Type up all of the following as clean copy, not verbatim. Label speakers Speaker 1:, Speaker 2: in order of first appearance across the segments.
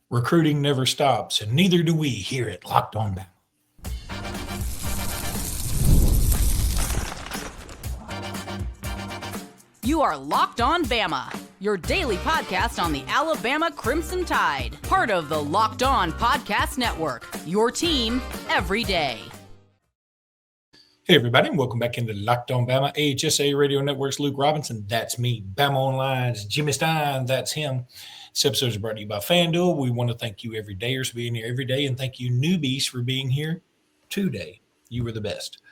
Speaker 1: Recruiting never stops, and neither do we here at Locked On Bama.
Speaker 2: You are Locked On Bama, your daily podcast on the Alabama Crimson Tide. Part of the Locked On Podcast Network, your team every day.
Speaker 1: Hey, everybody, and welcome back into Locked On Bama, AHSA Radio Network's Luke Robinson. That's me. Bama Online's Jimmy Stein. That's him. This episode is brought to you by FanDuel. We want to thank you everydayers for being here every day, and thank you newbies for being here today. You were the best.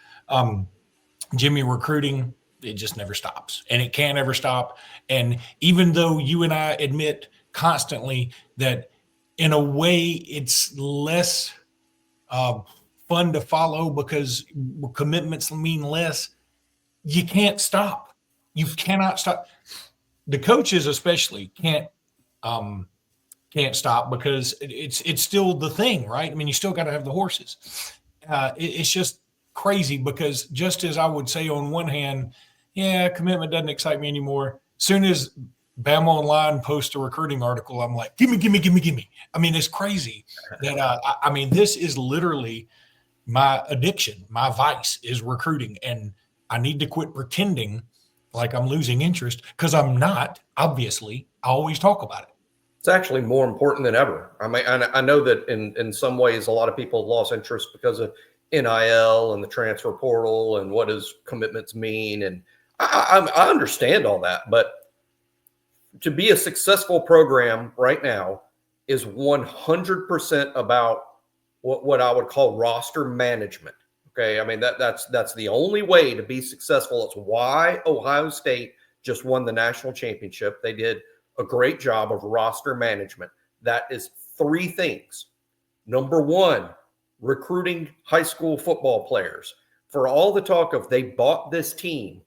Speaker 1: Jimmy, recruiting, it just never stops, and it can't ever stop. And even though you and I admit constantly that in a way it's less fun to follow because commitments mean less, you can't stop. You cannot stop. The coaches especially can't stop because it's still the thing, right? I mean, you still got to have the horses. It's just crazy because just as I would say on one hand, yeah, commitment doesn't excite me anymore. Soon as Bama Online posts a recruiting article, I'm like, give me. I mean, it's crazy that I mean, this is literally my addiction. My vice is recruiting, and I need to quit pretending like I'm losing interest because I'm not. Obviously, I always talk about it.
Speaker 3: It's actually more important than ever. I mean, I know that in some ways, a lot of people have lost interest because of NIL and the transfer portal and what does commitments mean. And I understand all that, but to be a successful program right now is 100% about what I would call roster management. Okay. I mean, that's the only way to be successful. It's why Ohio State just won the national championship. They did a great job of roster management. That is three things. Number one, recruiting high school football players. For all the talk of they bought this team,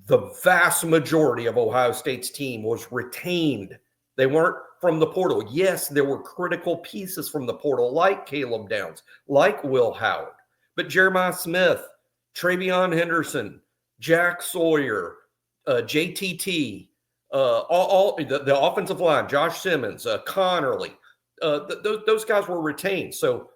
Speaker 3: the vast majority of Ohio State's team was retained. They weren't from the portal. Yes, there were critical pieces from the portal, like Caleb Downs, like Will Howard, but Jeremiah Smith, Travion Henderson, Jack Sawyer, JTT, all the offensive line, Josh Simmons, Connerly, those guys were retained. So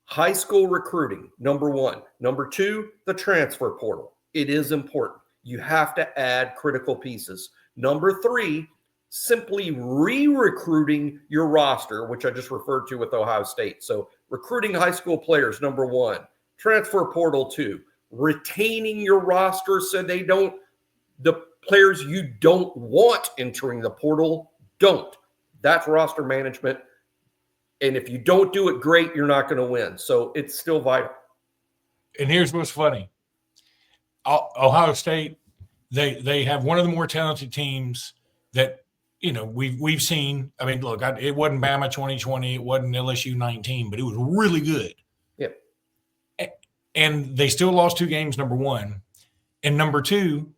Speaker 3: high school recruiting, number one. Number two, the transfer portal. It is important. You have to add critical pieces. Number three, simply re-recruiting your roster, which I just referred to with Ohio State. So recruiting high school players, number one. Transfer portal, two. Retaining your roster so the players you don't want entering the portal don't. That's roster management. And if you don't do it great, you're not going to win. So it's still vital.
Speaker 1: And here's what's funny. Ohio State, they have one of the more talented teams that, you know, we've seen. I mean, look, it wasn't Bama 2020, it wasn't LSU 19, but it was really good.
Speaker 3: Yep.
Speaker 1: And they still lost two games, number one. And number two,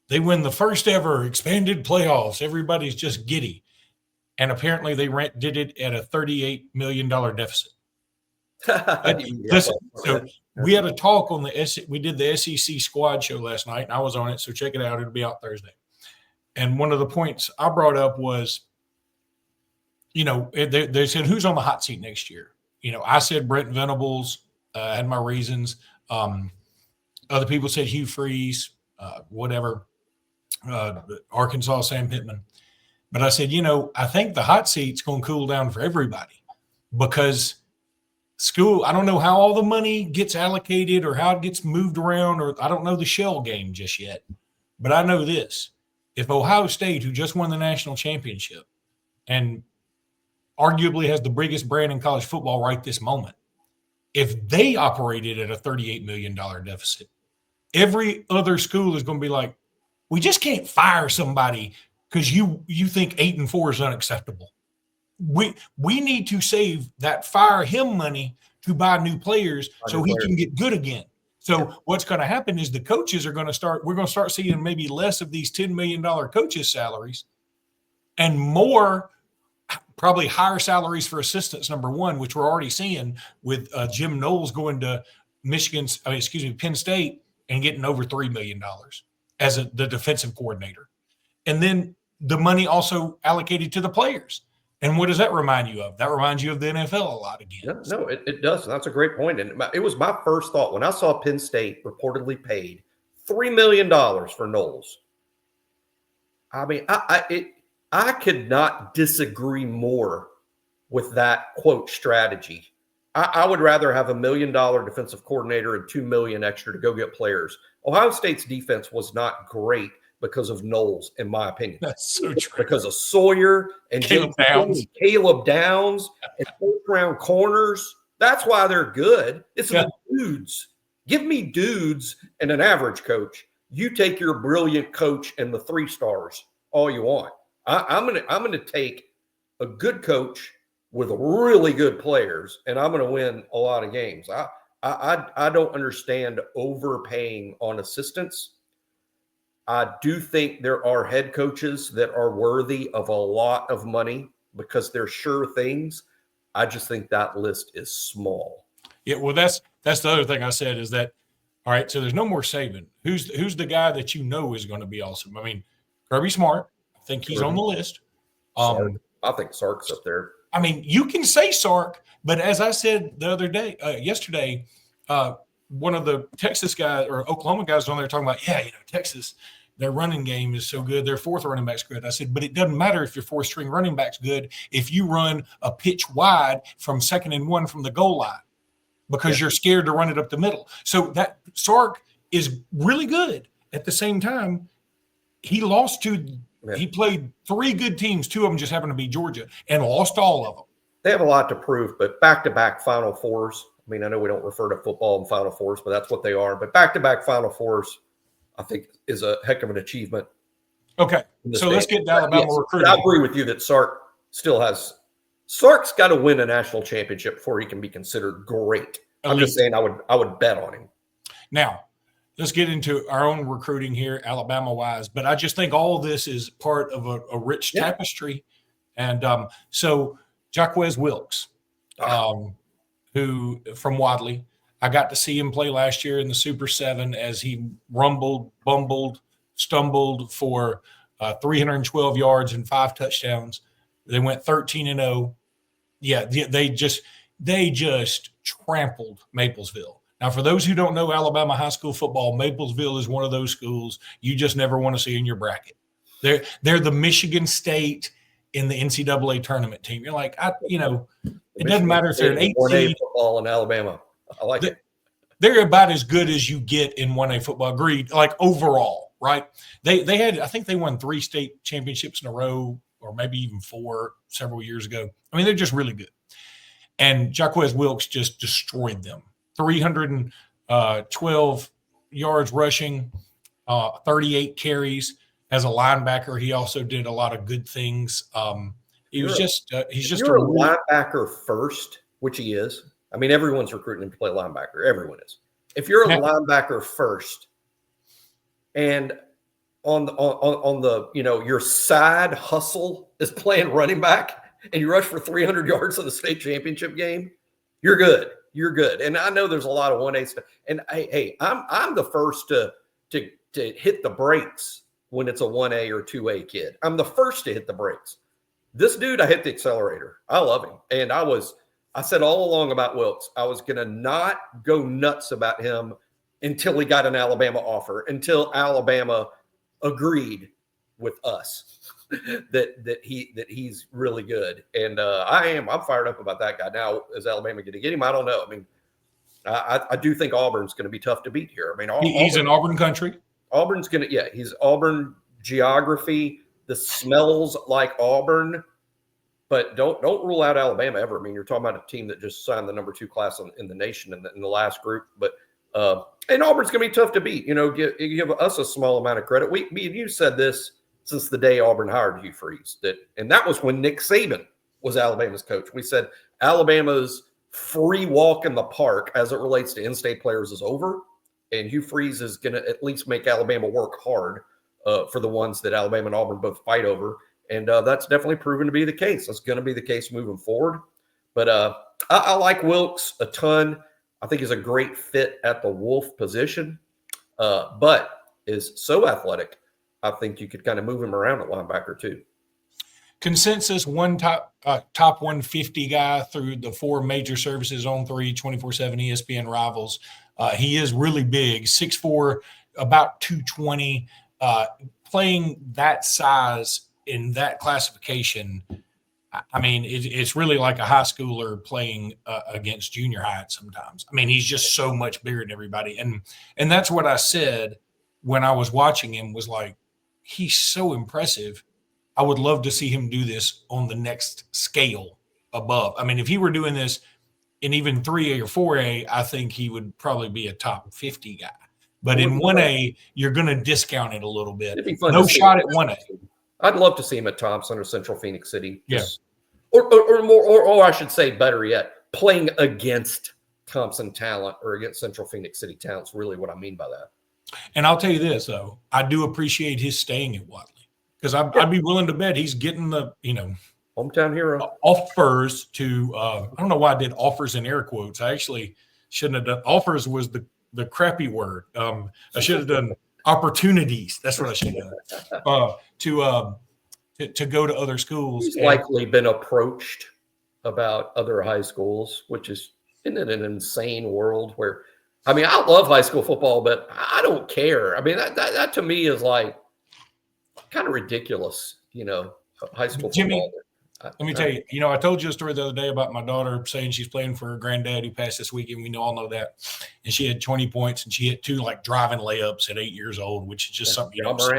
Speaker 1: they win the first ever expanded playoffs. Everybody's just giddy. And apparently they did it at a $38 million deficit. Listen, so we had a talk on we did the SEC squad show last night, and I was on it, so check it out. It'll be out Thursday. And one of the points I brought up was, you know, they said, who's on the hot seat next year? You know, I said Brent Venables, had my reasons. Other people said Hugh Freeze, whatever, Arkansas, Sam Pittman. But I said, you know, I think the hot seat's going to cool down for everybody because school, I don't know how all the money gets allocated or how it gets moved around, or I don't know the shell game just yet. But I know this. If Ohio State, who just won the national championship and arguably has the biggest brand in college football right this moment, if they operated at a $38 million deficit, every other school is going to be like, we just can't fire somebody because you think 8-4 is unacceptable. We need to save that fire him money to buy new players so he can get good again. So what's going to happen is the coaches are going to we're going to start seeing maybe less of these $10 million coaches' salaries and more, probably higher salaries for assistants, number one, which we're already seeing with Jim Knowles going to Penn State and getting over $3 million as the defensive coordinator. And then the money also allocated to the players. And what does that remind you of? That reminds you of the NFL a lot again.
Speaker 3: No, it does. That's a great point. And it was my first thought when I saw Penn State reportedly paid $3 million for Knowles. I mean, I could not disagree more with that quote strategy. I would rather have $1 million defensive coordinator and $2 million extra to go get players. Ohio State's defense was not great because of Knowles, in my opinion.
Speaker 1: That's so true.
Speaker 3: Because of Sawyer and Caleb Downs and first-round corners. That's why they're good. It's the dudes. Give me dudes and an average coach. You take your brilliant coach and the 3 stars all you want. I'm gonna take a good coach with really good players, and I'm gonna win a lot of games. I don't understand overpaying on assistants. I do think there are head coaches that are worthy of a lot of money because they're sure things. I just think that list is small.
Speaker 1: Yeah, well, that's the other thing I said is that, all right, so there's no more Saban. Who's the guy that you know is going to be awesome? I mean, Kirby Smart, I think he's on the list.
Speaker 3: I think Sark's up there.
Speaker 1: I mean, you can say Sark, but as I said the other day, yesterday, one of the Texas guys or Oklahoma guys on there talking about, Texas, their running game is so good. Their 4th running back's good. I said, but it doesn't matter if your 4th-string running back's good if you run a pitch wide from 2nd and 1 from the goal line because you're scared to run it up the middle. So that Sark is really good. At the same time, he lost to he played 3 good teams. 2 of them just happened to be Georgia and lost all of them.
Speaker 3: They have a lot to prove, but back-to-back Final Fours. I mean, I know we don't refer to football in Final Fours, but that's what they are. But back-to-back Final Fours, I think, is a heck of an achievement.
Speaker 1: Okay, so let's get to Alabama recruiting.
Speaker 3: I agree with you that Sark still has – Sark's got to win a national championship before he can be considered great. I'm just saying I would bet on him.
Speaker 1: Now, let's get into our own recruiting here, Alabama-wise. But I just think all of this is part of a rich tapestry. And so Jacquez Wilkes, who from Wadley, I got to see him play last year in the Super 7 as he rumbled, bumbled, stumbled for 312 yards and 5 touchdowns. They went 13-0. Yeah, they just trampled Maplesville. Now, for those who don't know Alabama high school football, Maplesville is one of those schools you just never want to see in your bracket. They're the Michigan State in the NCAA tournament team. You're like, it doesn't matter if they're an 8
Speaker 3: football in Alabama. I like it.
Speaker 1: They're about as good as you get in 1A football. Agreed. Like overall, right? They had, I think they won 3 state championships in a row, or maybe even 4 several years ago. I mean, they're just really good. And Jacquez Wilkes just destroyed them. 312 yards rushing, 38 carries. As a linebacker, he also did a lot of good things. He's just a
Speaker 3: linebacker first, which he is. I mean, everyone's recruiting him to play linebacker. Everyone is. If you're a linebacker first, and on the your side hustle is playing running back, and you rush for 300 yards in the state championship game, you're good. You're good. And I know there's a lot of 1A stuff. And hey, I'm the first to hit the brakes when it's a 1A or 2A kid. I'm the first to hit the brakes. This dude, I hit the accelerator. I love him. And I said all along about Wilkes, I was going to not go nuts about him until he got an Alabama offer, until Alabama agreed with us that he's really good. And I'm fired up about that guy. Now, is Alabama going to get him? I don't know. I mean, I do think Auburn's going to be tough to beat here. I mean,
Speaker 1: he's in Auburn country.
Speaker 3: Auburn's going to, he's Auburn geography. This smells like Auburn, but don't rule out Alabama ever. I mean, you're talking about a team that just signed the number 2 class in the nation in the last group. But and Auburn's going to be tough to beat. Give us a small amount of credit. Me and you said this since the day Auburn hired Hugh Freeze, and that was when Nick Saban was Alabama's coach. We said Alabama's free walk in the park as it relates to in-state players is over, and Hugh Freeze is going to at least make Alabama work hard for the ones that Alabama and Auburn both fight over, and that's definitely proven to be the case. That's going to be the case moving forward. But I like Wilkes a ton. I think he's a great fit at the Wolf position, but is so athletic. I think you could kind of move him around at linebacker too.
Speaker 1: consensus one top 150 guy through the 4 major services on 3, 24/7 ESPN rivals. He is really big, 6'4", about 220. Playing that size in that classification, I mean, it's really like a high schooler playing against junior high sometimes. I mean, he's just so much bigger than everybody. And that's what I said when I was watching him, was like, he's so impressive. I would love to see him do this on the next scale above. I mean, if he were doing this in even 3A or 4A, I think he would probably be a top 50 guy. But in 1A, you're going to discount it a little bit. No shot at 1A.
Speaker 3: I'd love to see him at Thompson or Central Phoenix City.
Speaker 1: Yes.
Speaker 3: Or I should say, better yet, playing against Thompson talent or against Central Phoenix City talent is really what I mean by that.
Speaker 1: And I'll tell you this, though. I do appreciate his staying at Watley, because I'd be willing to bet he's getting the,
Speaker 3: hometown hero
Speaker 1: offers to, I don't know why I did offers in air quotes. I actually shouldn't have done. Offers was the crappy word. I should have done opportunities. That's what I should have done. To go to other schools.
Speaker 3: He's likely been approached about other high schools, which is, isn't it an insane world where, I mean, I love high school football, but I don't care. I mean, that to me is like kind of ridiculous, high school
Speaker 1: Jimmy,
Speaker 3: football.
Speaker 1: Let me tell you, I told you a story the other day about my daughter saying she's playing for her granddad who passed this weekend. We all know that. And she had 20 points, and she hit 2 like driving layups at 8 years old, which is just something you don't see.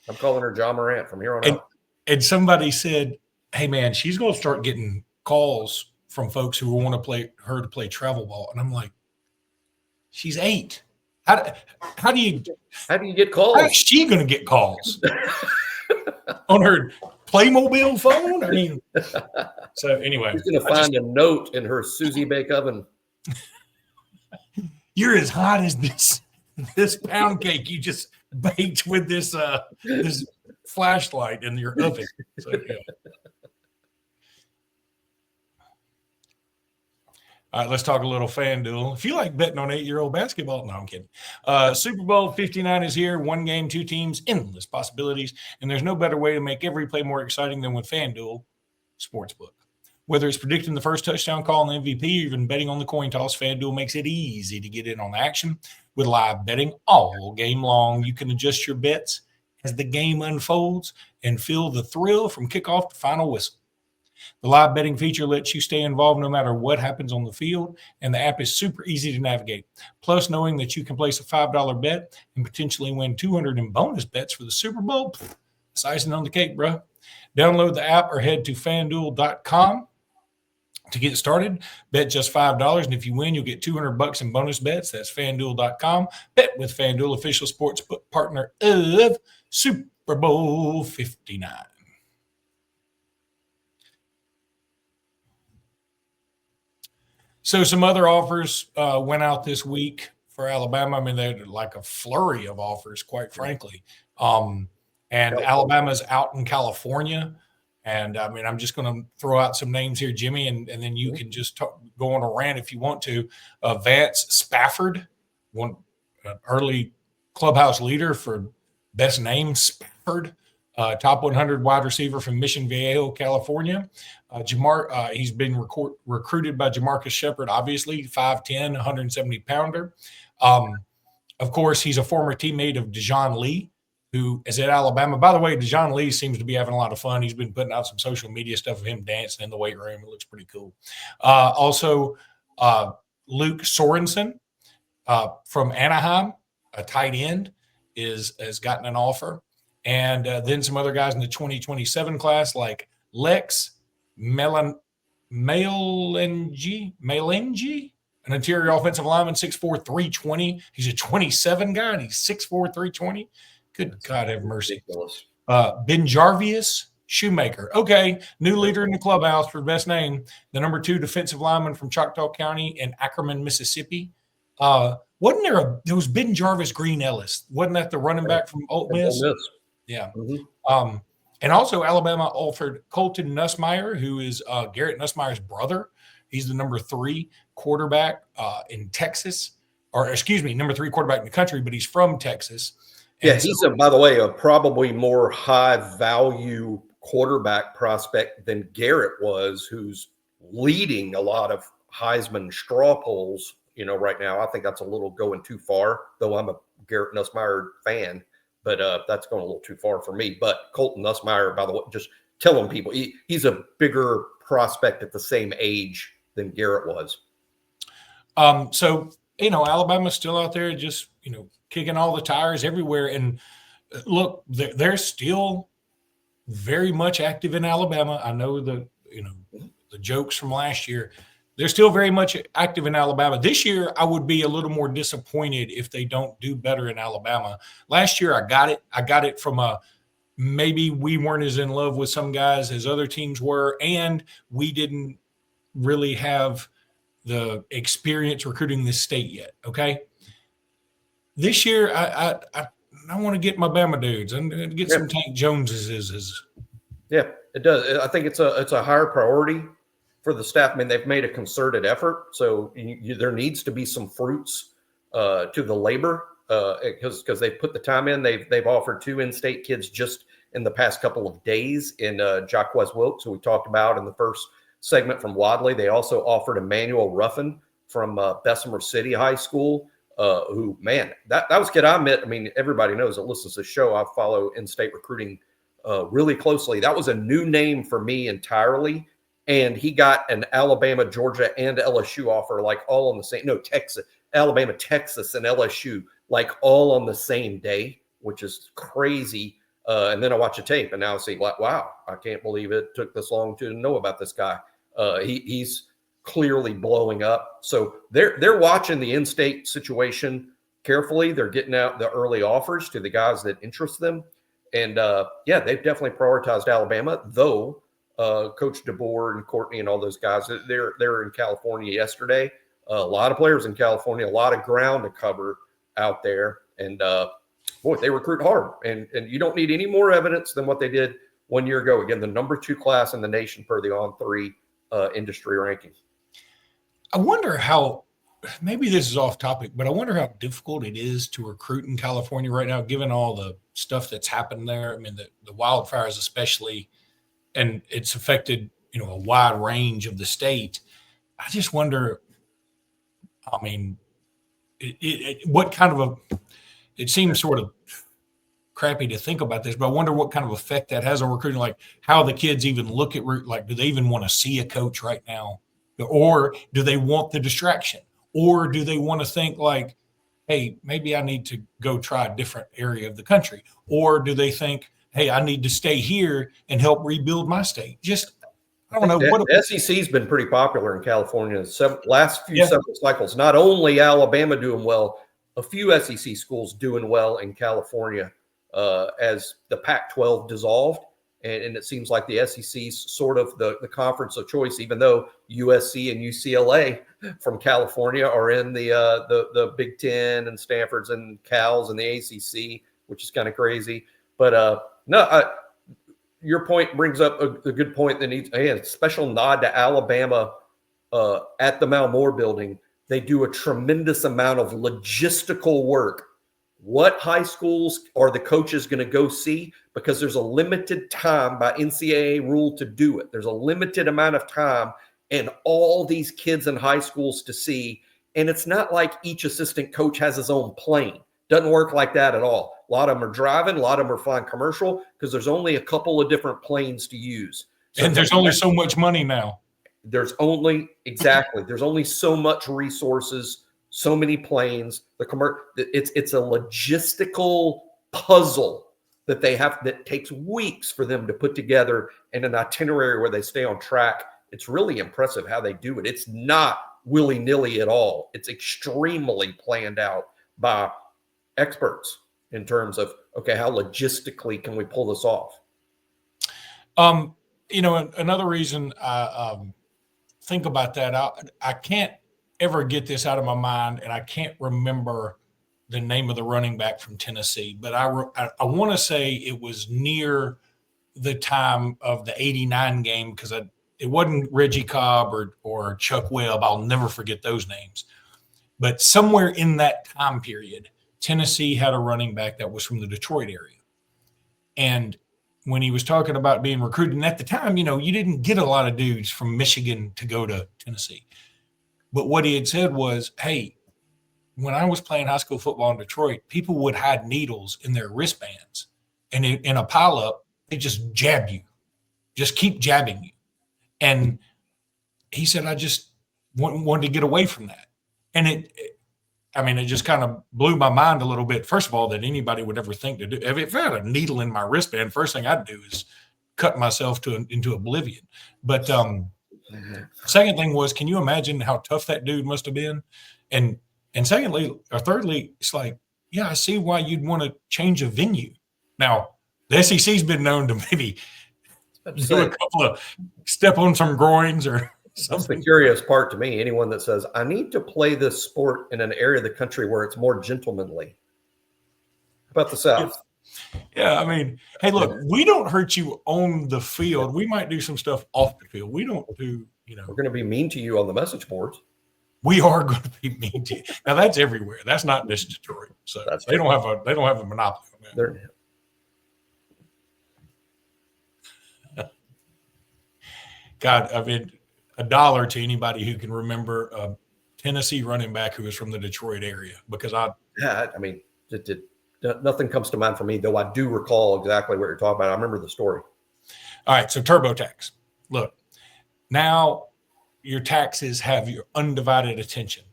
Speaker 3: I'm calling her John Morant from here on out.
Speaker 1: And somebody said, hey, man, she's going to start getting calls from folks who want to play her to play travel ball. And I'm like, she's 8. How do you
Speaker 3: get calls?
Speaker 1: How is she going to get calls on her Playmobil phone? I mean, so anyway.
Speaker 3: She's going to find a note in her Susie Bake oven.
Speaker 1: You're as hot as this pound cake you just baked with this flashlight in your oven. So, yeah. All right, let's talk a little FanDuel. If you like betting on 8-year-old basketball, no, I'm kidding. Super Bowl 59 is here. 1 game, 2 teams, endless possibilities. And there's no better way to make every play more exciting than with FanDuel Sportsbook. Whether it's predicting the first touchdown call and MVP or even betting on the coin toss, FanDuel makes it easy to get in on the action. With live betting all game long, you can adjust your bets as the game unfolds and feel the thrill from kickoff to final whistle. The live betting feature lets you stay involved no matter what happens on the field, and the app is super easy to navigate. Plus, knowing that you can place a $5 bet and potentially win $200 in bonus bets for the Super Bowl, it's icing on the cake, bro. Download the app or head to FanDuel.com to get started. Bet just $5, and if you win, you'll get $200 in bonus bets. That's FanDuel.com. Bet with FanDuel, official sports partner of Super Bowl 59. So some other offers went out this week for Alabama. I mean, they had like a flurry of offers, quite frankly. And Alabama's out in California. And, I mean, I'm just going to throw out some names here, Jimmy, and then you can just go on a rant if you want to. Vance Spafford, one early clubhouse leader for best name, Spafford. Top 100 wide receiver from Mission Viejo, California. He's been recruited by Jamarcus Shepard, obviously, 5'10", 170-pounder. Of course, he's a former teammate of Dejoun Lee, who is at Alabama. By the way, Dejoun Lee seems to be having a lot of fun. He's been putting out some social media stuff of him dancing in the weight room. It looks pretty cool. Also, Luke Sorensen from Anaheim, a tight end, has gotten an offer. And then some other guys in the 2027 class like Lex Melengi, an interior offensive lineman, 6'4", 320. He's a 27 guy, and he's 6'4", 320. Good God have mercy. Ben Jarvius Shoemaker. Okay, new leader in the clubhouse for best name. The number 2 defensive lineman from Choctaw County in Ackerman, Mississippi. Wasn't there was Ben Jarvis Green Ellis? Wasn't that the running back from Ole Miss? Yeah. Mm-hmm. And also Alabama offered Colton Nussmeier, who is Garrett Nussmeier's brother. He's the number 3 quarterback in Texas, number 3 quarterback in the country, but he's from Texas.
Speaker 3: And he's by the way, a probably more high value quarterback prospect than Garrett was, who's leading a lot of Heisman straw polls, right now. I think that's a little going too far, though I'm a Garrett Nussmeier fan, but that's going a little too far for me. But Colton Nussmeier, by the way, just telling people he's a bigger prospect at the same age than Garrett was.
Speaker 1: So, Alabama's still out there just, kicking all the tires everywhere. And look, they're still very much active in Alabama. I know the jokes from last year. They're still very much active in Alabama. This year, I would be a little more disappointed if they don't do better in Alabama. Last year, I got it. I got it from maybe we weren't as in love with some guys as other teams were, and we didn't really have the experience recruiting this state yet. Okay. This year, I want to get my Bama dudes. I'm going to get some Tank Joneses.
Speaker 3: Yeah, it does. I think it's a higher priority for the staff. I mean, they've made a concerted effort, so there needs to be some fruits to the labor because they've put the time in. They've offered 2 in-state kids just in the past couple of days in Jacquez Wilkes, who we talked about in the first segment from Wadley. They also offered Emmanuel Ruffin from Bessemer City High School, who, man, that was a kid I met. I mean, everybody knows that listens to the show. I follow in-state recruiting really closely. That was a new name for me entirely. And he got an Alabama, Georgia, and LSU offer, like all on the same, Texas, Alabama, Texas, and LSU, like all on the same day, which is crazy. And then I watch a tape and now I see, wow, I can't believe it took this long to know about this guy. He's clearly blowing up. So they're watching the in-state situation carefully. They're getting out the early offers to the guys that interest them. And they've definitely prioritized Alabama, though. Coach DeBoer and Courtney and all those guys, they're in California yesterday. A lot of players in California, a lot of ground to cover out there. And, they recruit hard. And you don't need any more evidence than what they did 1 year ago. Again, the number 2 class in the nation per the On3 industry ranking.
Speaker 1: I wonder how, maybe this is off topic, but I wonder how difficult it is to recruit in California right now, given all the stuff that's happened there. I mean, the wildfires especially, and it's affected, a wide range of the state. I just wonder, I mean, what kind of it seems sort of crappy to think about this, but I wonder what kind of effect that has on recruiting, like how the kids even look at, like, do they even want to see a coach right now? Or do they want the distraction? Or do they want to think like, hey, maybe I need to go try a different area of the country? Or do they think, hey, I need to stay here and help rebuild my state? Just, I don't know.
Speaker 3: The SEC's been pretty popular in California. Last few several cycles, not only Alabama doing well, a few SEC schools doing well in California as the Pac-12 dissolved. And it seems like the SEC's sort of the conference of choice, even though USC and UCLA from California are in the Big Ten, and Stanford's and Cal's in the ACC, which is kind of crazy. But your point brings up a good point that needs a special nod to Alabama at the Milroe building. They do a tremendous amount of logistical work. What high schools are the coaches going to go see? Because there's a limited time by NCAA rule to do it. There's a limited amount of time and all these kids in high schools to see. And it's not like each assistant coach has his own plane. Doesn't work like that at all. A lot of them are driving. A lot of them are flying commercial because there's only a couple of different planes to use.
Speaker 1: So and there's only so much money now.
Speaker 3: There's only so much resources, so many planes. It's a logistical puzzle that they have that takes weeks for them to put together in an itinerary where they stay on track. It's really impressive how they do it. It's not willy-nilly at all. It's extremely planned out by experts in terms of, okay, how logistically can we pull this off?
Speaker 1: Another reason I think about that, I can't ever get this out of my mind, and I can't remember the name of the running back from Tennessee, but I want to say it was near the time of the 89 game because it wasn't Reggie Cobb or Chuck Webb. I'll never forget those names. But somewhere in that time period, Tennessee had a running back that was from the Detroit area. And when he was talking about being recruited. And at the time, you didn't get a lot of dudes from Michigan to go to Tennessee. But what he had said was, hey, when I was playing high school football in Detroit, people would hide needles in their wristbands. And in a pileup, they just jab you, just keep jabbing you. And he said, I just wanted to get away from that. And it just kind of blew my mind a little bit. First of all, that anybody would ever think to do. If I had a needle in my wristband, first thing I'd do is cut myself into oblivion. But second thing was, can you imagine how tough that dude must have been? And secondly, or thirdly, it's like, yeah, I see why you'd want to change a venue. Now, the SEC's been known to maybe do a couple of step on some groins or something.
Speaker 3: That's the curious part to me. Anyone that says, I need to play this sport in an area of the country where it's more gentlemanly. How about the South?
Speaker 1: Yeah, hey, look, we don't hurt you on the field. We might do some stuff off the field. We don't do,
Speaker 3: We're going to be mean to you on the message boards.
Speaker 1: We are going to be mean to you. Now, that's everywhere. That's not just Detroit. So they don't have a monopoly on that. God, $1 to anybody who can remember a Tennessee running back who is from the Detroit area, because
Speaker 3: nothing comes to mind for me, though I do recall exactly what you're talking about. I remember the story.
Speaker 1: All right, so TurboTax. Look, now your taxes have your undivided attention,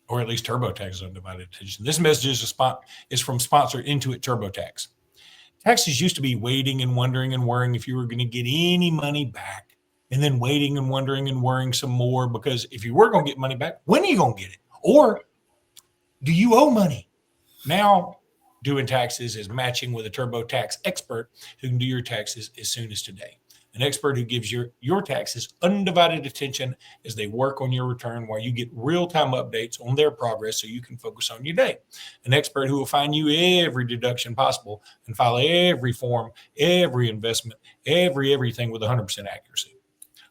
Speaker 1: or at least TurboTax's undivided attention. This message is from sponsor Intuit TurboTax. Taxes used to be waiting and wondering and worrying if you were going to get any money back. And then waiting and wondering and worrying some more, because if you were going to get money back, when are you going to get it? Or do you owe money? Now, doing taxes is matching with a TurboTax expert who can do your taxes as soon as today. An expert who gives your taxes undivided attention as they work on your return, while you get real-time updates on their progress so you can focus on your day. An expert who will find you every deduction possible and file every form, every investment, everything with 100% accuracy.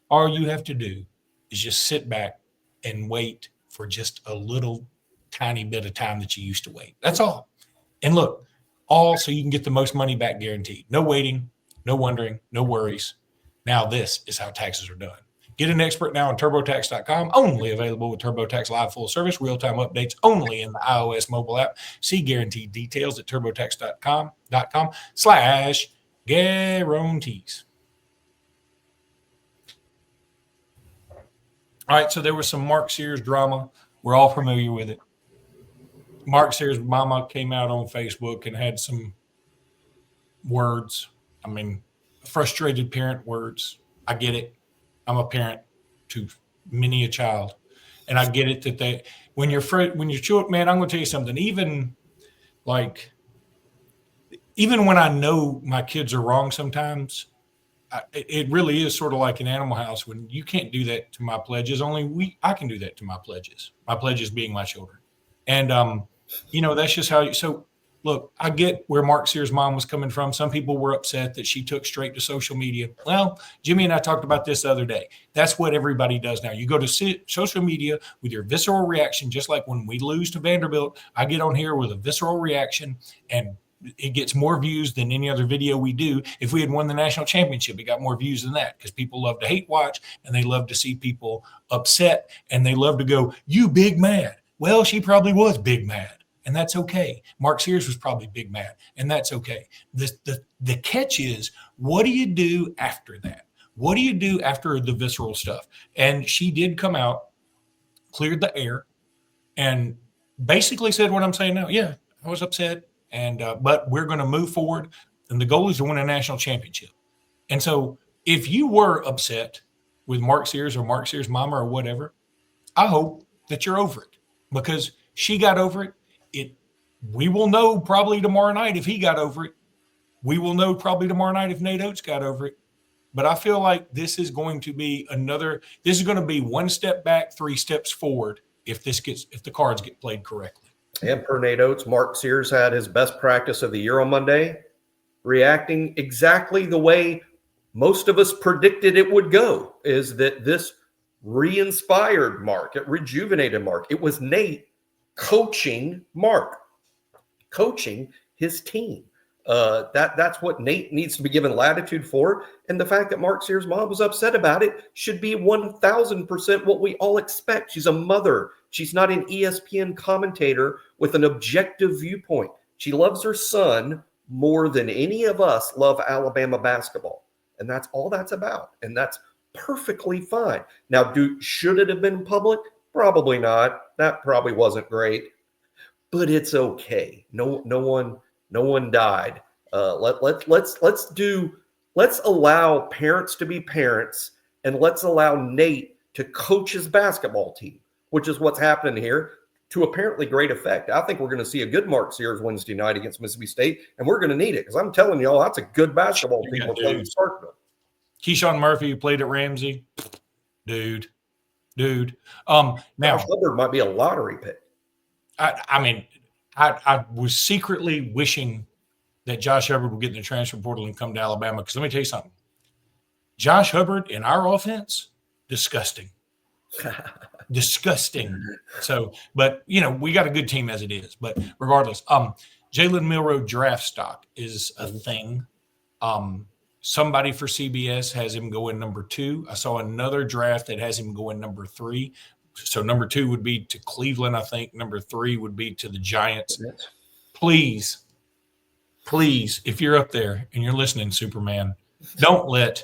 Speaker 1: All you have to do is just sit back and wait for just a little tiny bit of time that you used to wait. That's all. And look, all so you can get the most money back guaranteed. No waiting, no wondering, no worries. Now this is how taxes are done. Get an expert now on TurboTax.com, only available with TurboTax Live Full Service, real-time updates only in the iOS mobile app. See guaranteed details at TurboTax.com/guarantees. All right, so there was some Mark Sears drama. We're all familiar with it. Mark Sears' mama came out on Facebook and had some words. Frustrated parent words. I get it. I'm a parent to many a child. And I get it that when you're children, man, I'm going to tell you something. Even when I know my kids are wrong sometimes, it really is sort of like an Animal House when you can't do that to my pledges. I can do that to my pledges being my children. And, that's just how so look, I get where Mark Sears' mom was coming from. Some people were upset that she took straight to social media. Well, Jimmy and I talked about this the other day. That's what everybody does now. You go to social media with your visceral reaction, just like when we lose to Vanderbilt, I get on here with a visceral reaction, and it gets more views than any other video we do. If we had won the national championship, it got more views than that, because people love to hate watch and they love to see people upset, and they love to go, you big mad. Well, she probably was big mad, and that's okay. Mark Sears was probably big mad, and that's okay. The catch is, what do you do after that? What do you do after the visceral stuff? And she did come out, cleared the air, and basically said what I'm saying now. Yeah, I was upset. But we're going to move forward, and the goal is to win a national championship. And so if you were upset with Mark Sears or Mark Sears' mama or whatever, I hope that you're over it, because she got over it. We will know probably tomorrow night if he got over it. We will know probably tomorrow night if Nate Oates got over it. But I feel like this is going to be one step back, 3 steps forward if the cards get played correctly.
Speaker 3: And per Nate Oates, Mark Sears had his best practice of the year on Monday, reacting exactly the way most of us predicted it would go, is that this re-inspired Mark, it rejuvenated Mark. It was Nate coaching Mark, coaching his team. That's what Nate needs to be given latitude for. And the fact that Mark Sears' mom was upset about it should be 1,000% what we all expect. She's a mother. She's not an ESPN commentator with an objective viewpoint. She loves her son more than any of us love Alabama basketball. And that's all that's about. And that's perfectly fine. Now, should it have been public? Probably not. That probably wasn't great, but it's okay. No one died. Let's allow parents to be parents, and let's allow Nate to coach his basketball team, which is what's happening here to apparently great effect. I think we're going to see a good Mark Sears Wednesday night against Mississippi State, and we're going to need it because I'm telling y'all, that's a good basketball team we're playing in Starkville.
Speaker 1: Keyshawn Murphy, who played at Ramsey, dude. Now
Speaker 3: Josh Hubbard might be a lottery pick.
Speaker 1: I was secretly wishing that Josh Hubbard would get in the transfer portal and come to Alabama, because let me tell you something. Josh Hubbard in our offense, disgusting. Disgusting. So, but, we got a good team as it is. But regardless, Jalen Milroe draft stock is a thing. Somebody for CBS has him going number 2. I saw another draft that has him going number 3. So number 2 would be to Cleveland, I think. Number 3 would be to the Giants. Please, if you're up there and you're listening, Superman, don't let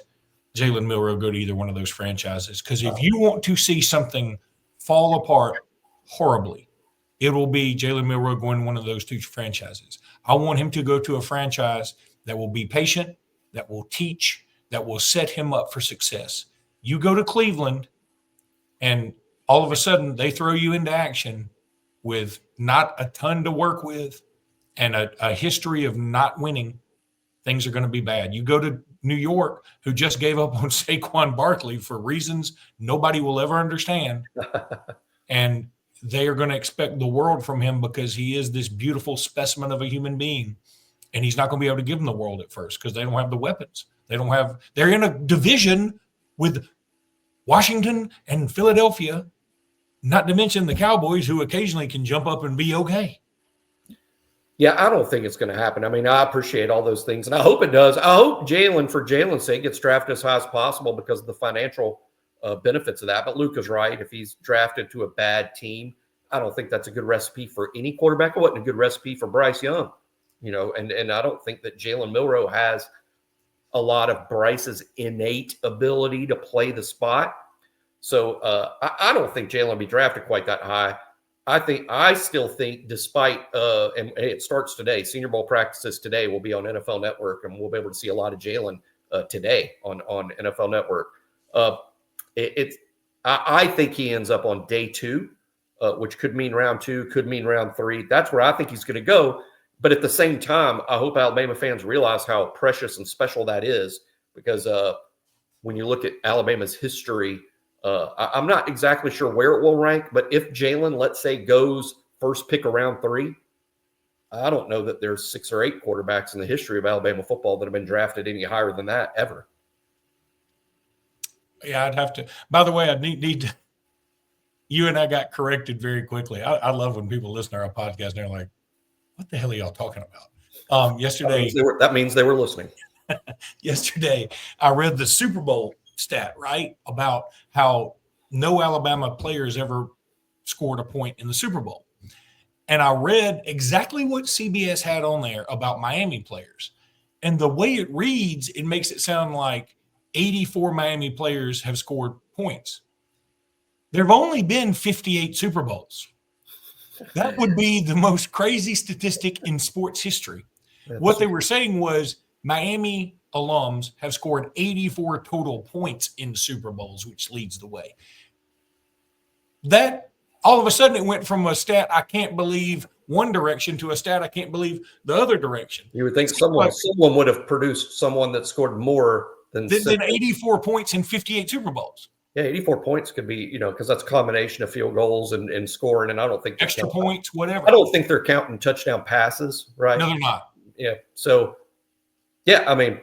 Speaker 1: Jalen Milroe go to either one of those franchises. Because if you want to see something fall apart horribly, it will be Jalen Milroe going to one of those 2 franchises. I want him to go to a franchise that will be patient, that will teach, that will set him up for success. You go to Cleveland, and all of a sudden they throw you into action with not a ton to work with and a history of not winning. Things are going to be bad. You go to New York, who just gave up on Saquon Barkley for reasons nobody will ever understand, and they are going to expect the world from him because he is this beautiful specimen of a human being. And he's not going to be able to give them the world at first because they don't have the weapons. They're in a division with Washington and Philadelphia, not to mention the Cowboys, who occasionally can jump up and be okay.
Speaker 3: Yeah, I don't think it's going to happen. I mean, I appreciate all those things, and I hope it does. I hope Jalen, for Jalen's sake, gets drafted as high as possible because of the financial benefits of that. But Luke is right. If he's drafted to a bad team, I don't think that's a good recipe for any quarterback. It wasn't a good recipe for Bryce Young. And I don't think that Jalen Milroe has a lot of Bryce's innate ability to play the spot. So I don't think Jalen will be drafted quite that high. I still think despite, and it starts today, Senior Bowl practices today will be on NFL Network, and we'll be able to see a lot of Jalen today on NFL Network. I think he ends up on day 2, which could mean round 2, could mean round 3. That's where I think he's going to go. But at the same time, I hope Alabama fans realize how precious and special that is, because when you look at Alabama's history, I'm not exactly sure where it will rank, but if Jalen, let's say, goes first pick around 3, I don't know that there's 6 or 8 quarterbacks in the history of Alabama football that have been drafted any higher than that ever.
Speaker 1: Yeah, I'd have to. By the way, I need to. You and I got corrected very quickly. I love when people listen to our podcast and they're like, what the hell are y'all talking about? Yesterday.
Speaker 3: That means they were listening.
Speaker 1: Yesterday, I read the Super Bowl stat, right, about how no Alabama players ever scored a point in the Super Bowl. And I read exactly what CBS had on there about Miami players. And the way it reads, it makes it sound like 84 Miami players have scored points. There have only been 58 Super Bowls. That would be the most crazy statistic in sports history. What they were saying was Miami alums have scored 84 total points in Super Bowls, which leads the way. That all of a sudden it went from a stat I can't believe one direction to a stat I can't believe the other direction.
Speaker 3: You would think someone would have produced someone that scored more than
Speaker 1: 84 points in 58 Super Bowls.
Speaker 3: Yeah, 84 points could be, because that's a combination of field goals and scoring, and I don't think
Speaker 1: extra points, whatever.
Speaker 3: I don't think they're counting touchdown passes, right?
Speaker 1: No, they're not.
Speaker 3: Yeah. So, yeah, I mean,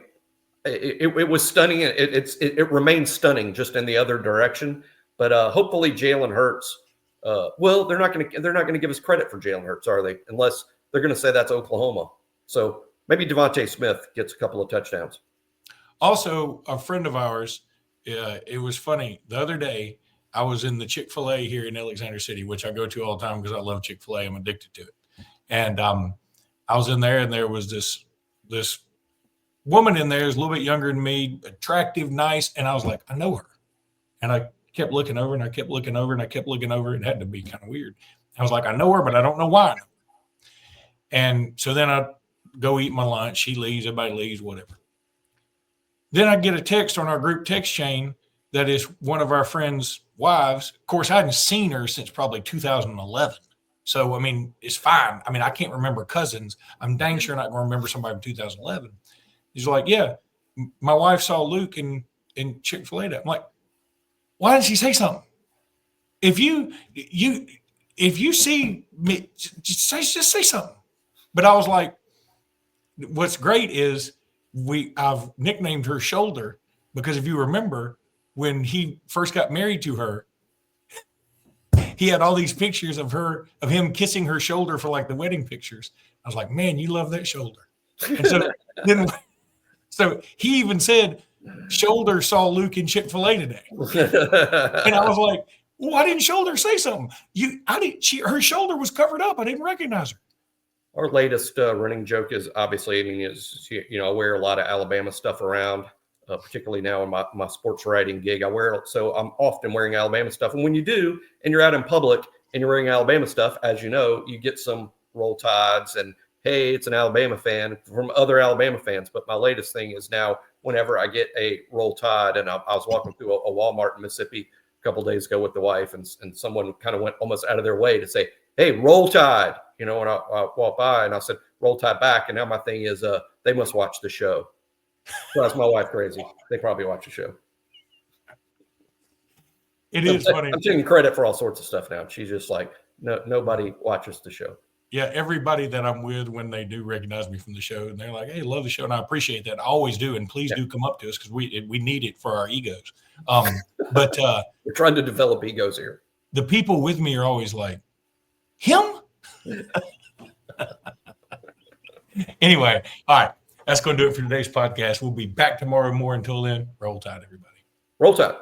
Speaker 3: it was stunning. It remains stunning, just in the other direction. But hopefully, Jalen Hurts. Well, they're not going to give us credit for Jalen Hurts, are they? Unless they're going to say that's Oklahoma. So Maybe Devontae Smith gets a couple of touchdowns.
Speaker 1: Also, a friend of ours, it was funny. The other day, I was in the Chick-fil-A here in Alexander City, which I go to all the time because I love Chick-fil-A. I'm addicted to it. And I was in there, and there was this woman in there who's a little bit younger than me, attractive, nice. And I was like, I know her. And I kept looking over, and I kept looking over, and I kept looking over. It had to be kind of weird. I was like, I know her, but I don't know why I know her. And so then I go eat my lunch. She leaves. Everybody leaves, whatever. Then I get a text on our group text chain that is one of our friends' wives. Of course, I hadn't seen her since probably 2011. So, I mean, it's fine. I mean, I can't remember cousins. I'm dang sure not going to remember somebody from 2011. He's like, yeah, my wife saw Luke in Chick-fil-A. I'm like, why didn't she say something? If you see me, just say something. But I was like, what's great is I've nicknamed her Shoulder because if you remember when he first got married to her, he had all these pictures of him kissing her shoulder for like the wedding pictures. I was like, man, you love that shoulder. And so he even said, Shoulder saw Luke in Chick-fil-A today. And I was like, why didn't Shoulder say something? Her shoulder was covered up. I didn't recognize her.
Speaker 3: Our latest running joke is obviously, I wear a lot of Alabama stuff around, particularly now in my sports writing gig. So I'm often wearing Alabama stuff. And when you do, and you're out in public and you're wearing Alabama stuff, as you know, you get some Roll Tides and, hey, it's an Alabama fan from other Alabama fans. But my latest thing is now whenever I get a Roll Tide, and I was walking through a Walmart in Mississippi a couple of days ago with the wife, and someone kind of went almost out of their way to say, hey, Roll Tide. When I walked by and I said, Roll Tide back. And now my thing is, they must watch the show. So that's my wife crazy. They probably watch the show.
Speaker 1: It is funny.
Speaker 3: I'm taking credit for all sorts of stuff now. She's just like, no, nobody watches the show.
Speaker 1: Yeah, everybody that I'm with, when they do recognize me from the show, and they're like, hey, love the show. And I appreciate that. I always do. And please do come up to us because we need it for our egos. But
Speaker 3: we're trying to develop egos here.
Speaker 1: The people with me are always like, him? Anyway, all right. That's going to do it for today's podcast. We'll be back tomorrow more. Until then, Roll Tide, everybody.
Speaker 3: Roll Tide.